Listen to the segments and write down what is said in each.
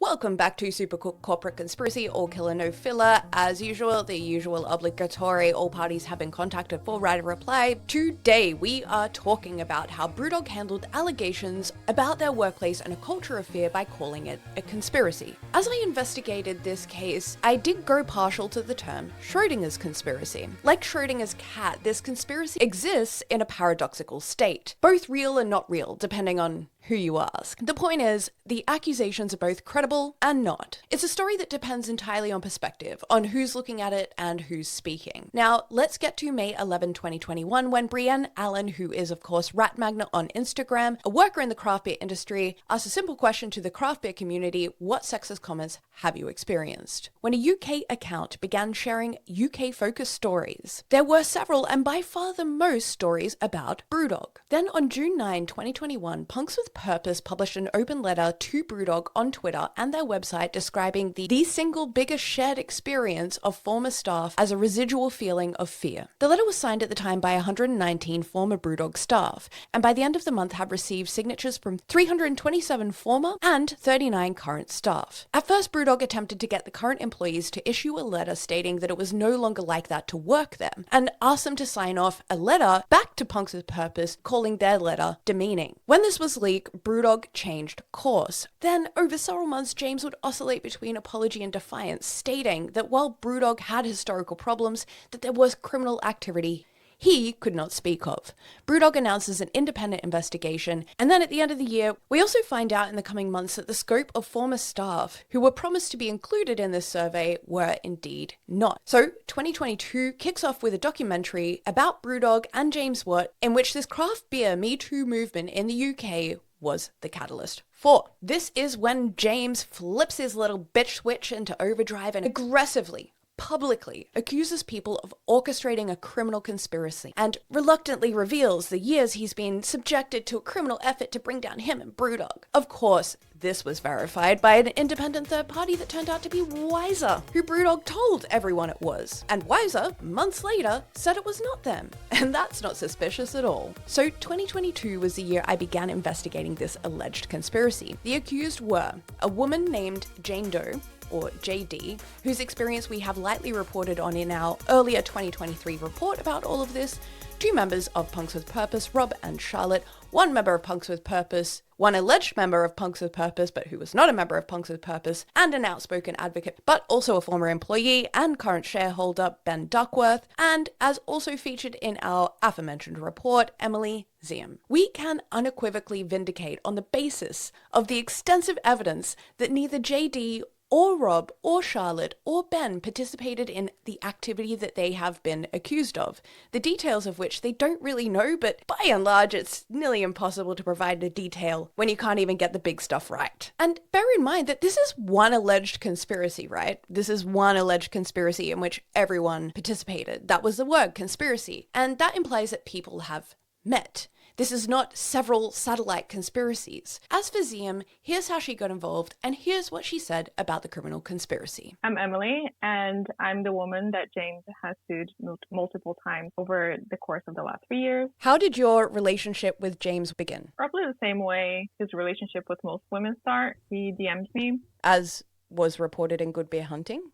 Welcome back to Supercook Corporate Conspiracy, all killer no filler. As usual, the usual obligatory, all parties have been contacted for right of reply. Today we are talking about how BrewDog handled allegations about their workplace and a culture of fear by calling it a conspiracy. As I investigated this case, I did go partial to the term Schrödinger's conspiracy. Like Schrödinger's cat, this conspiracy exists in a paradoxical state, both real and not real, depending on who you ask. The point is, the accusations are both credible and not. It's a story that depends entirely on perspective, on who's looking at it and who's speaking. Now, let's get to May 11, 2021, when Brienne Allen, who is of course Rat Magnet on Instagram, a worker in the craft beer industry, asked a simple question to the craft beer community: what sexist comments have you experienced? When a UK account began sharing UK-focused stories, there were several, and by far the most, stories about BrewDog. Then on June 9, 2021, Punks with Purpose published an open letter to BrewDog on Twitter and their website describing the single biggest shared experience of former staff as a residual feeling of fear. The letter was signed at the time by 119 former BrewDog staff, and by the end of the month had received signatures from 327 former and 39 current staff. At first, BrewDog attempted to get the current employees to issue a letter stating that it was no longer like that to work there, and asked them to sign off a letter back to Punks with Purpose calling their letter demeaning. When this was leaked, BrewDog changed course. Then, over several months, James would oscillate between apology and defiance, stating that while BrewDog had historical problems, that there was criminal activity he could not speak of. BrewDog announces an independent investigation, and then at the end of the year, we also find out in the coming months that the scope of former staff who were promised to be included in this survey were indeed not. So 2022 kicks off with a documentary about BrewDog and James Watt, in which this craft beer Me Too movement in the UK was the catalyst for. This is when James flips his little bitch switch into overdrive and aggressively, publicly accuses people of orchestrating a criminal conspiracy and reluctantly reveals the years he's been subjected to a criminal effort to bring down him and BrewDog. Of course, this was verified by an independent third party that turned out to be Wiser, who BrewDog told everyone it was. And Wiser, months later, said it was not them. And that's not suspicious at all. So 2022 was the year I began investigating this alleged conspiracy. The accused were a woman named Jane Doe, or JD, whose experience we have lightly reported on in our earlier 2023 report about all of this, two members of Punks with Purpose, Rob and Charlotte, one member of Punks with Purpose, one alleged member of Punks with Purpose but who was not a member of Punks with Purpose, and an outspoken advocate but also a former employee and current shareholder, Ben Duckworth, and as also featured in our aforementioned report, Emily Zium. We can unequivocally vindicate on the basis of the extensive evidence that neither JD or Rob, or Charlotte, or Ben participated in the activity that they have been accused of, the details of which they don't really know, but by and large it's nearly impossible to provide the detail when you can't even get the big stuff right. And bear in mind that this is one alleged conspiracy, right? This is one alleged conspiracy in which everyone participated. That was the word, conspiracy. And that implies that people have met. This is not several satellite conspiracies. As for Zium, here's how she got involved, and here's what she said about the criminal conspiracy. I'm Emily, and I'm the woman that James has sued multiple times over the course of the last 3 years. How did your relationship with James begin? Probably the same way his relationship with most women start. He DM'd me. As was reported in Good Beer Hunting.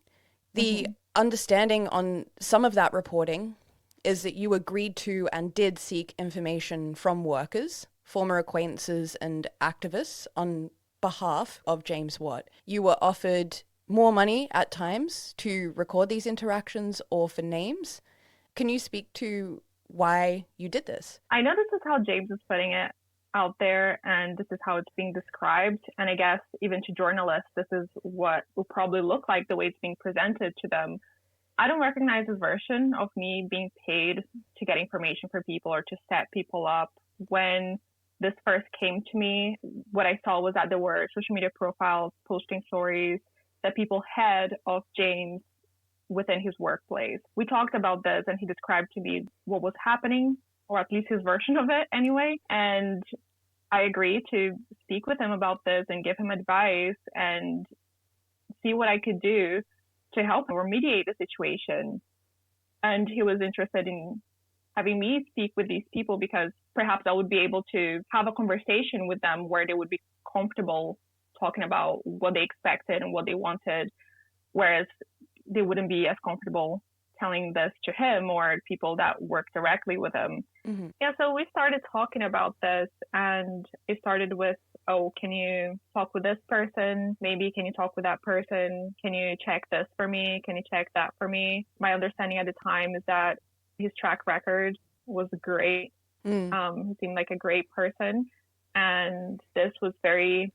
The understanding on some of that reporting is that you agreed to and did seek information from workers, former acquaintances and activists on behalf of James Watt. You were offered more money at times to record these interactions or for names. Can you speak to why you did this? I know this is how James is putting it out there, and this is how it's being described. And I guess even to journalists, this is what will probably look like the way it's being presented to them. I don't recognize this version of me being paid to get information for people or to set people up. When this first came to me, what I saw was that there were social media profiles posting stories that people had of James within his workplace. We talked about this and he described to me what was happening, or at least his version of it anyway. And I agreed to speak with him about this and give him advice and see what I could do to help him remediate the situation. And he was interested in having me speak with these people because perhaps I would be able to have a conversation with them where they would be comfortable talking about what they expected and what they wanted, whereas they wouldn't be as comfortable telling this to him or people that work directly with him. Mm-hmm. Yeah, so we started talking about this, and it started with, oh, can you talk with this person? Maybe can you talk with that person? Can you check this for me? Can you check that for me? My understanding at the time is that his track record was great. He seemed like a great person. And this was very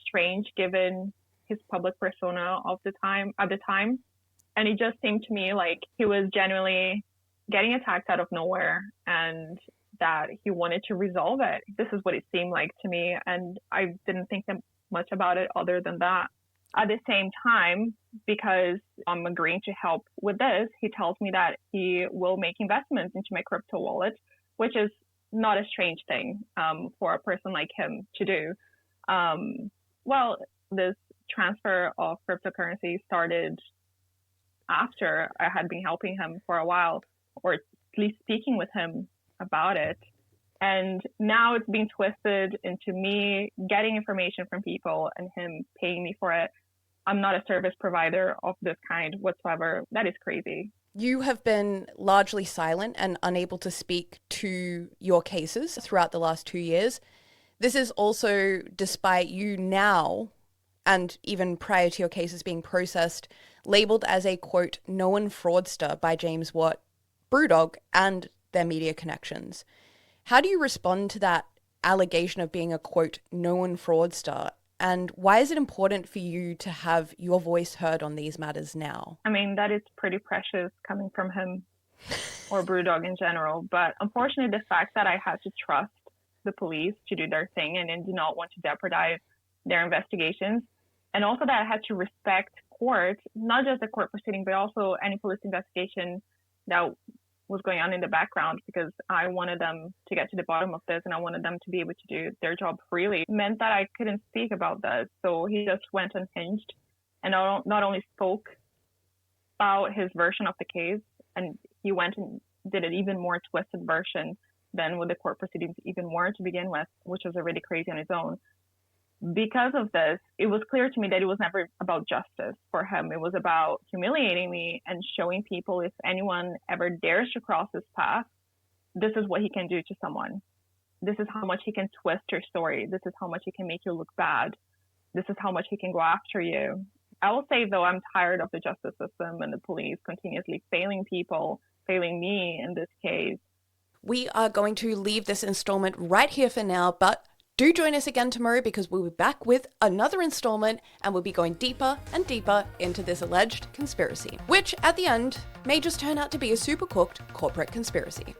strange given his public persona at the time. And it just seemed to me like he was genuinely getting attacked out of nowhere and that he wanted to resolve it. This is what it seemed like to me. And I didn't think much about it other than that. At the same time, because I'm agreeing to help with this, he tells me that he will make investments into my crypto wallet, which is not a strange thing for a person like him to do. Well, this transfer of cryptocurrency started after I had been helping him for a while, or at least speaking with him about it. And now it's being twisted into me getting information from people and him paying me for it. I'm not a service provider of this kind whatsoever. That is crazy. You have been largely silent and unable to speak to your cases throughout the last 2 years. This is also despite you now, and even prior to your cases being processed, labeled as a, quote, known fraudster by James Watt, BrewDog, and their media connections. How do you respond to that allegation of being a, quote, known fraudster? And why is it important for you to have your voice heard on these matters now? I mean, that is pretty precious coming from him or BrewDog in general. But unfortunately, the fact that I had to trust the police to do their thing and then do not want to jeopardize their investigations, and also that I had to respect court, not just the court proceeding, but also any police investigation that was going on in the background, because I wanted them to get to the bottom of this and I wanted them to be able to do their job freely, meant that I couldn't speak about this. So he just went unhinged and not only spoke about his version of the case, and he went and did an even more twisted version than what the court proceedings even were to begin with, which was already crazy on its own. Because of this, it was clear to me that it was never about justice for him. It was about humiliating me and showing people, if anyone ever dares to cross his path, this is what he can do to someone. This is how much he can twist your story. This is how much he can make you look bad. This is how much he can go after you. I will say, though, I'm tired of the justice system and the police continuously failing people, failing me in this case. We are going to leave this installment right here for now, but do join us again tomorrow because we'll be back with another installment and we'll be going deeper and deeper into this alleged conspiracy, which at the end may just turn out to be a super cooked corporate conspiracy.